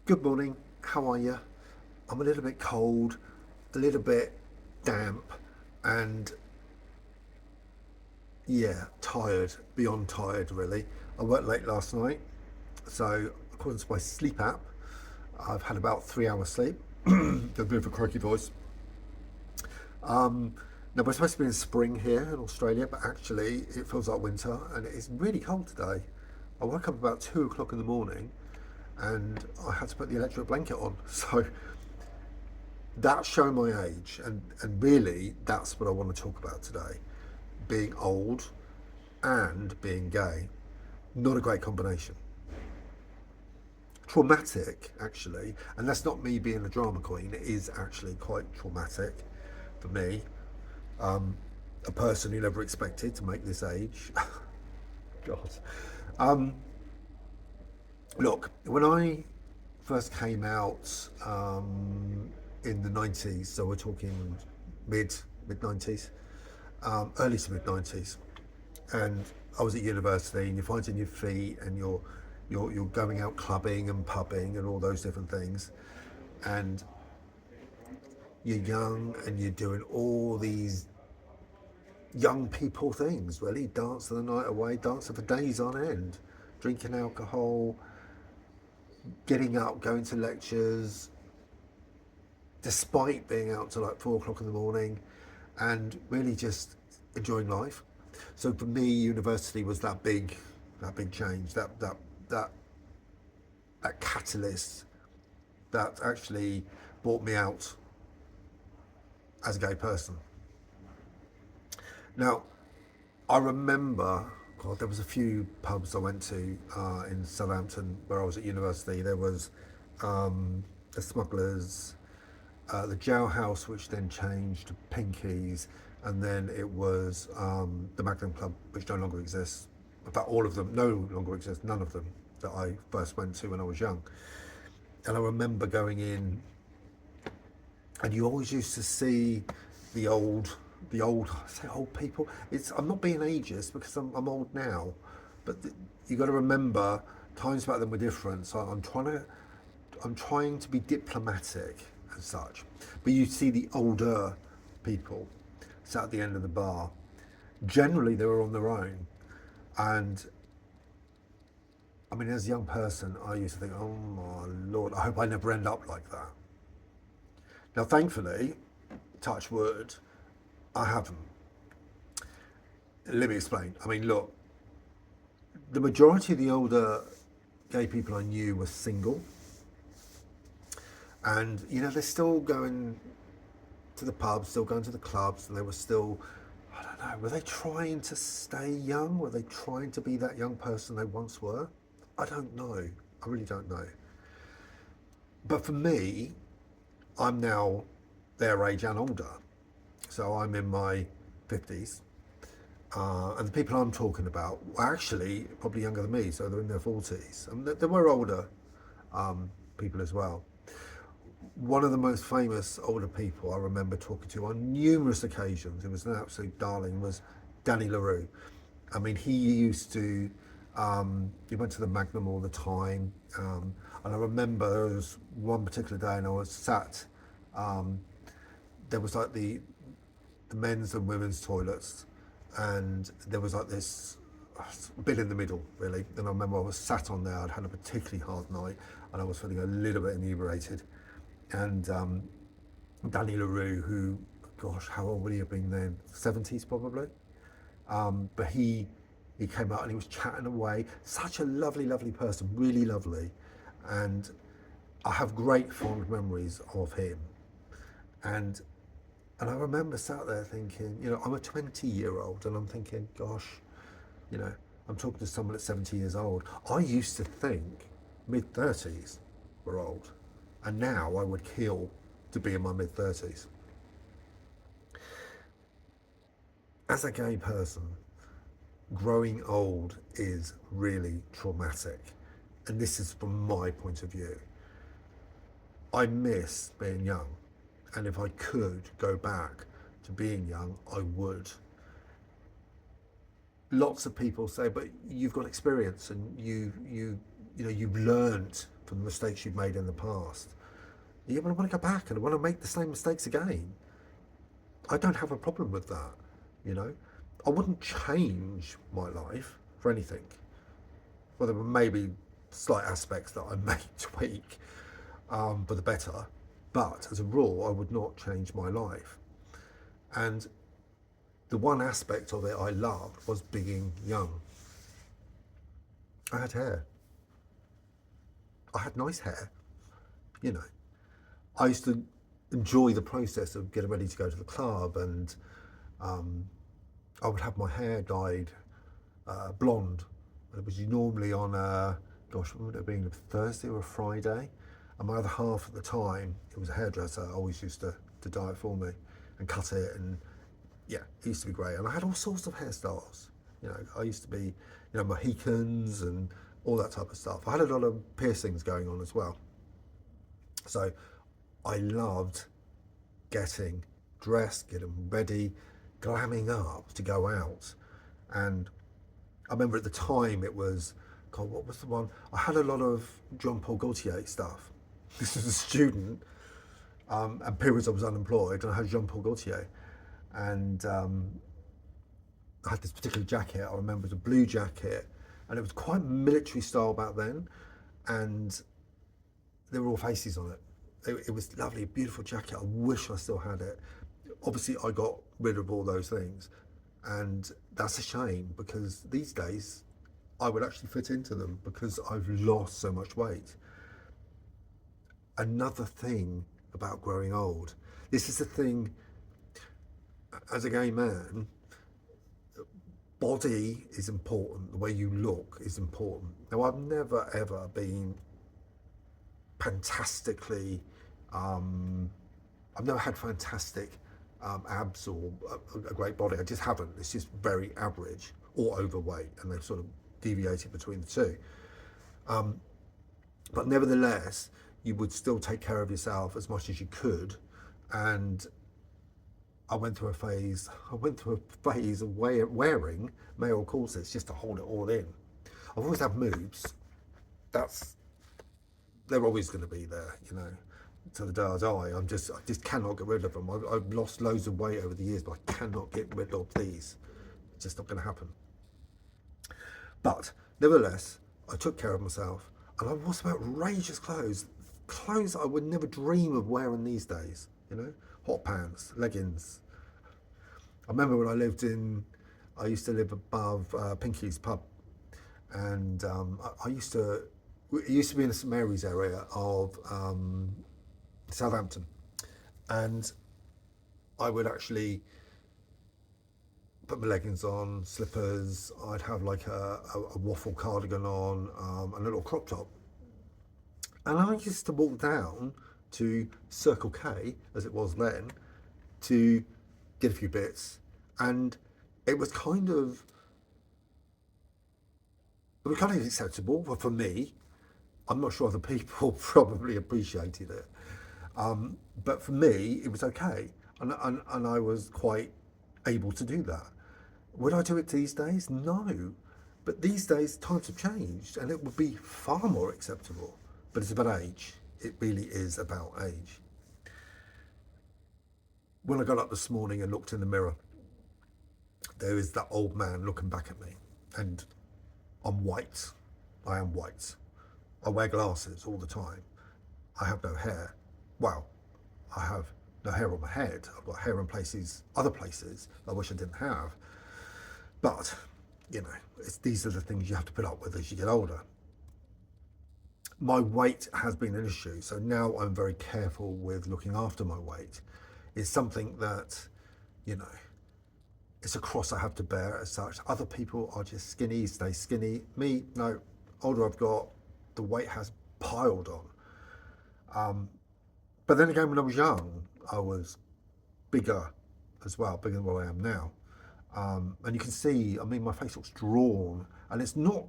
Good morning, how are you? I'm a little bit cold, a little bit damp, and yeah, tired, beyond tired really. I worked late last night, so according to my sleep app, I've had about 3 hours sleep. Got a bit of a croaky voice. Now, we're supposed to be in spring here in Australia, but actually it feels like winter and it's really cold today. I woke up about 2 o'clock in the morning and I had to put the electric blanket on. So that's showing my age, and really that's what I want to talk about today. Being old and being gay. Not a great combination. Traumatic, actually, and that's not me being a drama queen, it is actually quite traumatic for me. A person who never expected to make this age. God. Um, Look, when I first came out in the 90s, so we're talking mid 90s, early to mid 90s, and I was at university, and you're finding your feet, and you're going out clubbing and pubbing and all those different things, and you're young and you're doing all these young people things, really, dancing the night away, dancing for days on end, drinking alcohol, getting up, going to lectures, despite being out till like 4 o'clock in the morning, and really just enjoying life. So for me, university was that big change, that that catalyst that actually brought me out as a gay person. Now, I remember, God, there was a few pubs I went to in Southampton where I was at university. There was the Smugglers, the Jailhouse, which then changed to Pinkies, and then it was the Magnum Club, which no longer exists. In fact, all of them no longer exist. None of them that I first went to when I was young. And I remember going in, and you always used to see the old, I say old people. I'm not being ageist because I'm old now, but you got to remember times back then were different. So I'm trying to be diplomatic and such. But you see the older people sat at the end of the bar. Generally, they were on their own. And I mean, as a young person, I used to think, oh my Lord, I hope I never end up like that. Now, thankfully, touch wood, I haven't. Let me explain. I mean, look, the majority of the older gay people I knew were single. And, they're still going to the pubs, still going to the clubs, and they were still, I don't know, were they trying to stay young? Were they trying to be that young person they once were? I don't know. I really don't know. But for me, I'm now their age and older. So I'm in my 50s. And the people I'm talking about were actually probably younger than me, so they're in their 40s. And there were older people as well. One of the most famous older people I remember talking to on numerous occasions, it was an absolute darling, was Danny LaRue. I mean, he went to the Magnum all the time. And I remember there was one particular day and I was sat, um, there was like the men's and women's toilets, and there was like this bit in the middle, really. And I remember I was sat on there, I'd had a particularly hard night, and I was feeling a little bit inebriated. And Danny LaRue, who, gosh, how old would he have been then? 70s probably. But he came out and he was chatting away. Such a lovely, lovely person, really lovely. And I have great fond memories of him. And and I remember sat there thinking, I'm a 20-year-old and I'm thinking, gosh, you know, I'm talking to someone that's 70 years old. I used to think mid 30s were old. And now I would kill to be in my mid 30s. As a gay person, growing old is really traumatic. And this is from my point of view. I miss being young. And if I could go back to being young, I would. Lots of people say, but you've got experience and you've learned from the mistakes you've made in the past. Yeah, but I want to go back and I want to make the same mistakes again. I don't have a problem with that, you know. I wouldn't change my life for anything. Well, there were maybe slight aspects that I may tweak for the better, but as a rule, I would not change my life. And the one aspect of it I loved was being young. I had hair. I had nice hair, you know. I used to enjoy the process of getting ready to go to the club, and um, I would have my hair dyed blonde. It was normally on a, gosh, what would it have been, a Thursday or a Friday? And my other half at the time, it was a hairdresser, always used to dye it for me and cut it. And yeah, it used to be great. And I had all sorts of hairstyles. You know, I used to be, Mohicans and all that type of stuff. I had a lot of piercings going on as well. So I loved getting dressed, getting ready, glamming up to go out. And I remember at the time it was, God, what was the one? I had a lot of Jean Paul Gaultier stuff. This was a student, and periods I was unemployed, and I had Jean Paul Gaultier. And I had this particular jacket, I remember it was a blue jacket, and it was quite military style back then, and there were all faces on it. It was lovely, a beautiful jacket. I wish I still had it. Obviously, I got rid of all those things, and that's a shame because these days I would actually fit into them because I've lost so much weight. Another thing about growing old, this is the thing, as a gay man, body is important, the way you look is important. Now, I've never ever been fantastically, I've never had fantastic abs or a great body. I just haven't. It's just very average or overweight, and they've sort of deviated between the two. But nevertheless, you would still take care of yourself as much as you could. And I went through a phase. Of wearing male corsets just to hold it all in. I've always had moves. They're always going to be there, you know, to the day I die. I just cannot get rid of them. I've lost loads of weight over the years, but I cannot get rid of these. It's just not going to happen. But nevertheless, I took care of myself, and I wore some outrageous clothes I would never dream of wearing these days. You know, hot pants, leggings. I remember when I used to live above Pinky's pub, and I used to. It used to be in the St Mary's area of Southampton, and I would actually put my leggings on, slippers. I'd have like a waffle cardigan on, and a little crop top. And I used to walk down to Circle K, as it was then, to get a few bits. And it was kind of acceptable, but for me, I'm not sure other people probably appreciated it. But for me, it was okay. And I was quite able to do that. Would I do it these days? No. But these days, times have changed, and it would be far more acceptable. But it's about age. It really is about age. When I got up this morning and looked in the mirror, there is that old man looking back at me. And I'm white. I am white. I wear glasses all the time. I have no hair. Well, I have no hair on my head. I've got hair in other places I wish I didn't have. But, you know, these are the things you have to put up with as you get older. My weight has been an issue, so now I'm very careful with looking after my weight. It's something that, you know, it's a cross I have to bear as such. Other people are just skinny, stay skinny. Me, no, older I've got, the weight has piled on. But then again, when I was young, I was bigger as well, bigger than what I am now. And you can see, I mean, my face looks drawn, and it's not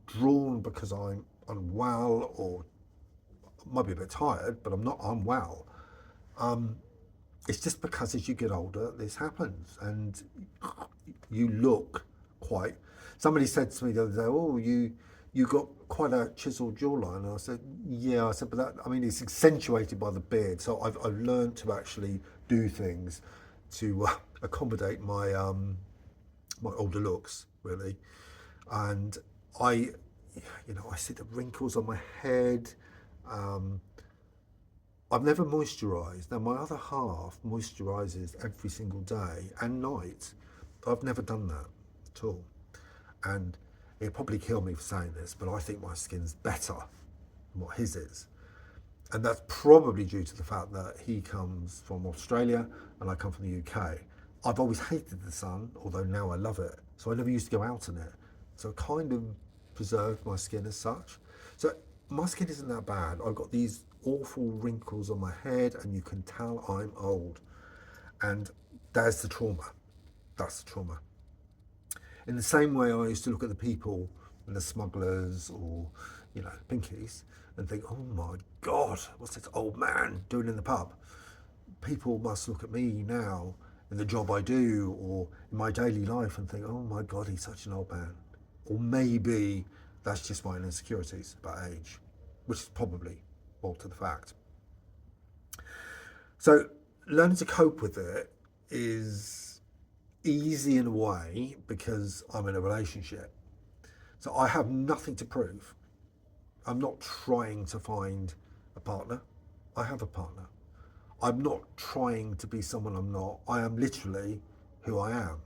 drawn because I'm unwell or might be a bit tired, but I'm not unwell. It's just because as you get older, this happens, and you look quite. Somebody said to me the other day, "Oh, you got quite a chiseled jawline. And I said, yeah. I said, but that, I mean, it's accentuated by the beard. So I've learned to actually do things to accommodate my older looks, really. And I, I see the wrinkles on my head. Um, I've never moisturised. Now, my other half moisturises every single day and night. I've never done that at all. And it'd probably kill me for saying this, but I think my skin's better than what his is. And that's probably due to the fact that he comes from Australia and I come from the UK. I've always hated the sun, although now I love it. So I never used to go out in it. So it kind of preserved my skin as such. So my skin isn't that bad. I've got these awful wrinkles on my head, and you can tell I'm old. And that's the trauma. That's the trauma. In the same way, I used to look at the people and the smugglers or, pinkies and think, oh my God, what's this old man doing in the pub? People must look at me now in the job I do or in my daily life and think, oh my God, he's such an old man. Or maybe that's just my insecurities about age, which is probably more to the fact. So learning to cope with it is easy in a way because I'm in a relationship. So I have nothing to prove. I'm not trying to find a partner. I have a partner. I'm not trying to be someone I'm not. I am literally who I am.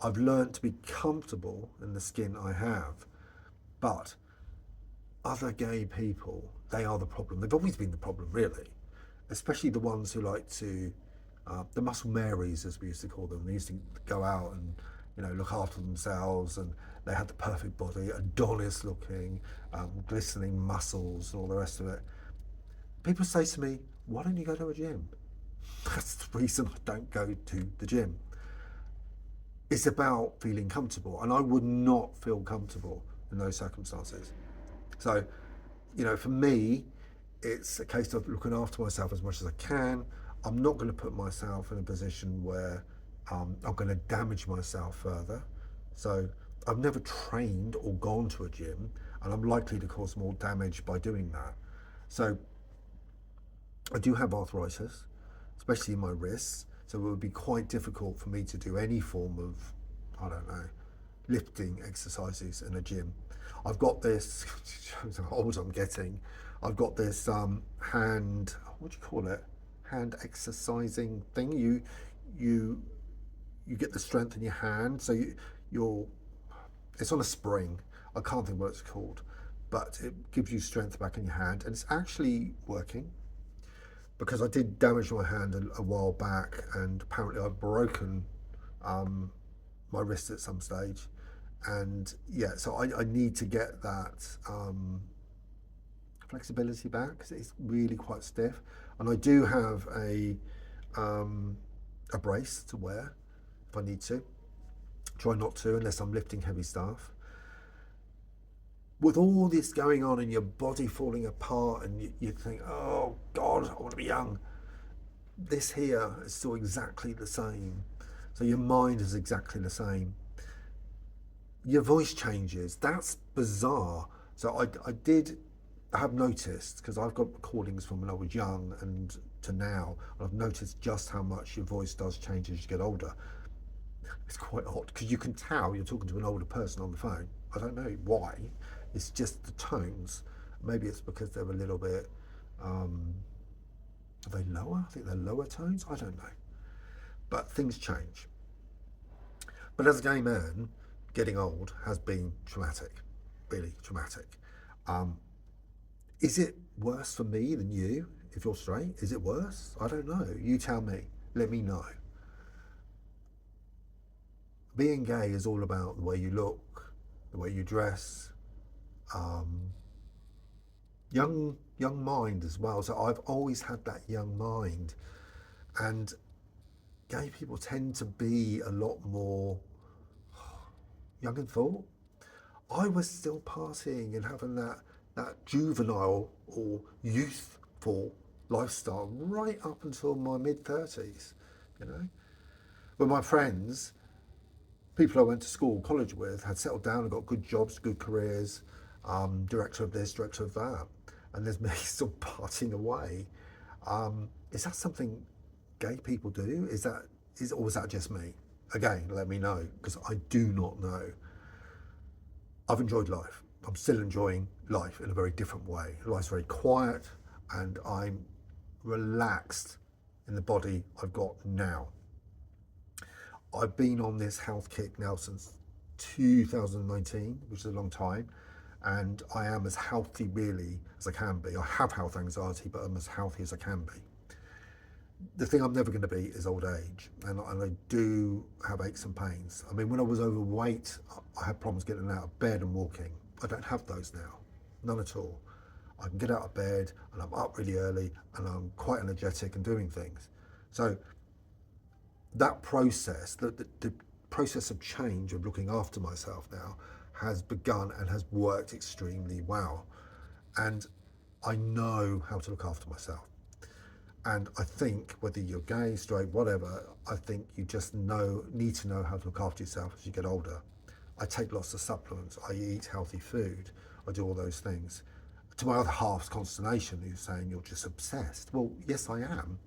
I've learned to be comfortable in the skin I have. But other gay people, they are the problem. They've always been the problem, really. Especially the ones who like to, the muscle Marys, as we used to call them. They used to go out and, look after themselves, and they had the perfect body, Adonis looking, glistening muscles, and all the rest of it. People say to me, why don't you go to a gym? That's the reason I don't go to the gym. It's about feeling comfortable, and I would not feel comfortable in those circumstances. So, for me, it's a case of looking after myself as much as I can. I'm not going to put myself in a position where I'm going to damage myself further. So I've never trained or gone to a gym, and I'm likely to cause more damage by doing that. So I do have arthritis, especially in my wrists. So it would be quite difficult for me to do any form of, I don't know, lifting exercises in a gym. I've got this, shows how old I'm getting, I've got this hand, what do you call it? Hand exercising thing. You get the strength in your hand, so you're, it's on a spring. I can't think what it's called, but it gives you strength back in your hand, and it's actually working because I did damage my hand a while back, and apparently I've broken my wrist at some stage, and yeah, so I need to get that flexibility back because it's really quite stiff, and I do have a brace to wear if I need to. Try not to unless I'm lifting heavy stuff. With all this going on and your body falling apart, and you think, oh God, I want to be young. This here is still exactly the same. So your mind is exactly the same. Your voice changes. That's bizarre. So I have noticed, because I've got recordings from when I was young and to now, and I've noticed just how much your voice does change as you get older. It's quite odd because you can tell you're talking to an older person on the phone. I don't know why. It's just the tones. Maybe it's because they're a little bit. Are they lower? I think they're lower tones. I don't know. But things change. But as a gay man, getting old has been traumatic, really traumatic. Um, is it worse for me than you? If you're straight, is it worse? I don't know. You tell me. Let me know. Being gay is all about the way you look, the way you dress, um, young mind as well. So I've always had that young mind, and gay people tend to be a lot more young and full. I was still partying and having that juvenile or youthful lifestyle right up until my mid 30s. You know, when my friends, people I went to school, college with, had settled down and got good jobs, good careers. director of this, director of that, and there's me sort of parting away. Is that something gay people do? Or was that just me? Again, let me know, because I do not know. I've enjoyed life. I'm still enjoying life in a very different way. Life's very quiet, and I'm relaxed in the body I've got now. I've been on this health kick now since 2019, which is a long time, and I am as healthy really as I can be. I have health anxiety, but I'm as healthy as I can be. The thing I'm never going to be is old age, and I do have aches and pains. I mean, when I was overweight, I had problems getting out of bed and walking. I don't have those now, none at all. I can get out of bed, and I'm up really early, and I'm quite energetic and doing things. So that process, the process of change of looking after myself now has begun and has worked extremely well. And I know how to look after myself. And I think whether you're gay, straight, whatever, I think you just need to know how to look after yourself as you get older. I take lots of supplements. I eat healthy food. I do all those things. To my other half's consternation, who's saying you're just obsessed. Well, yes, I am.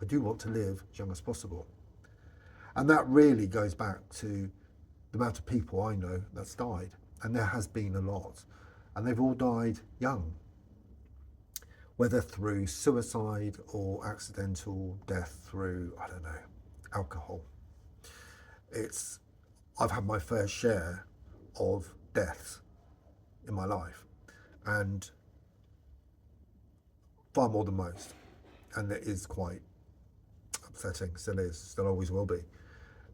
I do want to live as young as possible. And that really goes back to the amount of people I know that's died. And there has been a lot. And they've all died young, whether through suicide or accidental death through, I don't know, alcohol. I've had my fair share of deaths in my life, and far more than most. And it is quite upsetting, still is, still always will be.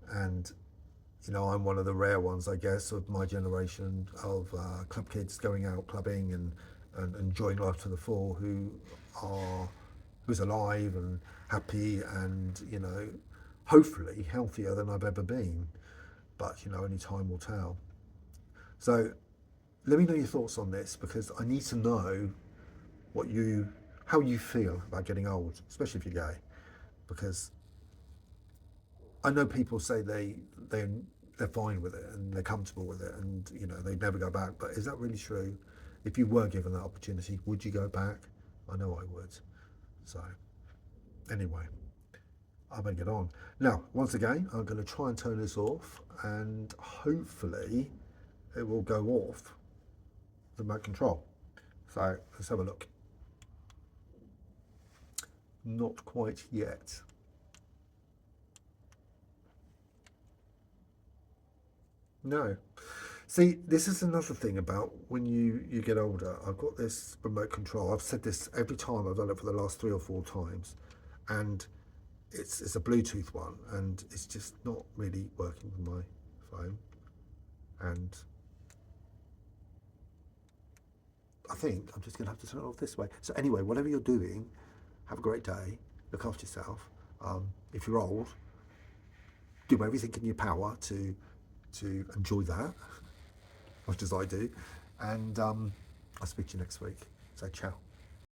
And I'm one of the rare ones, I guess, of my generation of club kids going out clubbing and enjoying life to the full, who's alive and happy and hopefully healthier than I've ever been. But only time will tell. So let me know your thoughts on this, because I need to know how you feel about getting old, especially if you're gay, because I know people say they're fine with it and they're comfortable with it, and they'd never go back. But is that really true? If you were given that opportunity, would you go back? I know I would. So anyway, I better get on. Now, once again, I'm going to try and turn this off, and hopefully it will go off the remote control. So let's have a look. Not quite yet. No. See, this is another thing about when you get older. I've got this remote control. I've said this every time. I've done it for the last 3 or 4 times, and it's a Bluetooth one, and it's just not really working with my phone. And I think I'm just going to have to turn it off this way. So anyway, whatever you're doing, have a great day. Look after yourself. If you're old, do everything in your power to enjoy that, much as I do. And I'll speak to you next week. So ciao.